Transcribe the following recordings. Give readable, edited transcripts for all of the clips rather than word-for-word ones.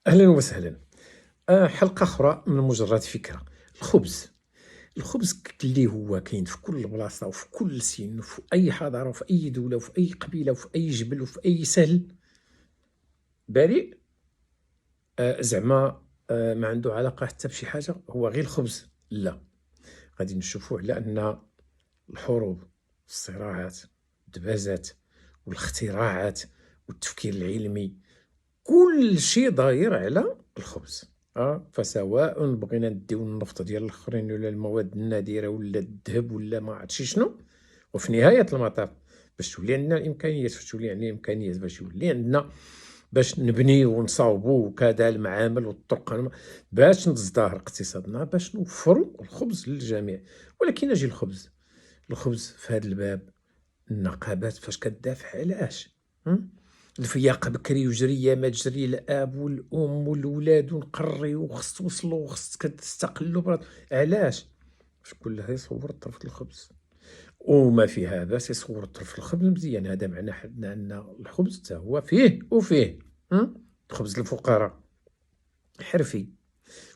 أهلا وسهلا. حلقة أخرى من مجرد فكرة. الخبز اللي هو كاين في كل بلاصة وفي كل سن وفي أي حضارة وفي أي دولة وفي أي قبيلة وفي أي جبل وفي أي سهل بريء. زعما ما عنده علاقة حتى بشي حاجة، هو غير الخبز. لا، غادي نشوفوا على أن الحروب، الصراعات، الدبازات والاختراعات والتفكير العلمي كل شيء داير على الخبز. فسواء بغينا نديو النفط ديال الاخرين ولا المواد النادره ولا الذهب ولا ما عرفتش شنو، وفي نهايه المطاف باش تولي عندنا الامكانيات باش يولي عندنا باش نبنيو ونصاوبو وكذا المعامل والطرق باش نزدهر اقتصادنا، باش نوفروا الخبز للجميع. ولكن اجي الخبز في هذا الباب، النقابات فاش كتدافع علاش؟ الفياق بكري وجريه ما تجري الاب والام والولاد ونقري وخص توصلوا وخص تستقلوا علاش؟ باش كلها يصور طرف الخبز، وما في هذا سيصور طرف الخبز مزيان. هذا معناه حنا ان الخبز حتى هو فيه وفيه. خبز الفقراء حرفي،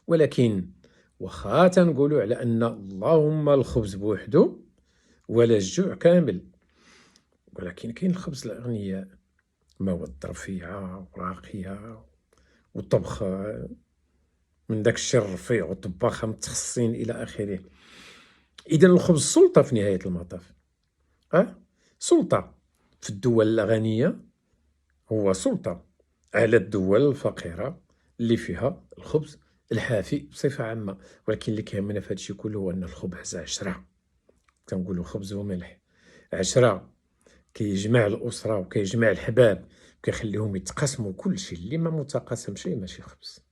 ولكن واخا تنقولوا على ان اللهم الخبز بوحدو ولا الجوع كامل، ولكن كاين الخبز الاغنياء، مواد رفيعة وراقية وطبخ من داك الشيء الرفيع وطباخة متخصصين إلى آخره. إذن الخبز سلطة في نهاية المطاف. سلطة في الدول الغنية، هو سلطة على الدول الفقيرة اللي فيها الخبز الحافي بصفة عامة. ولكن اللي كيهمنا في هادشي كله هو أن الخبز عشرة، كنقولوا خبز وملح، عشرة كيجمع الأسرة وكيجمع الحباب وكيخليهم يتقاسموا كل شيء. اللي ما متقاسم شيء ماشي خبز.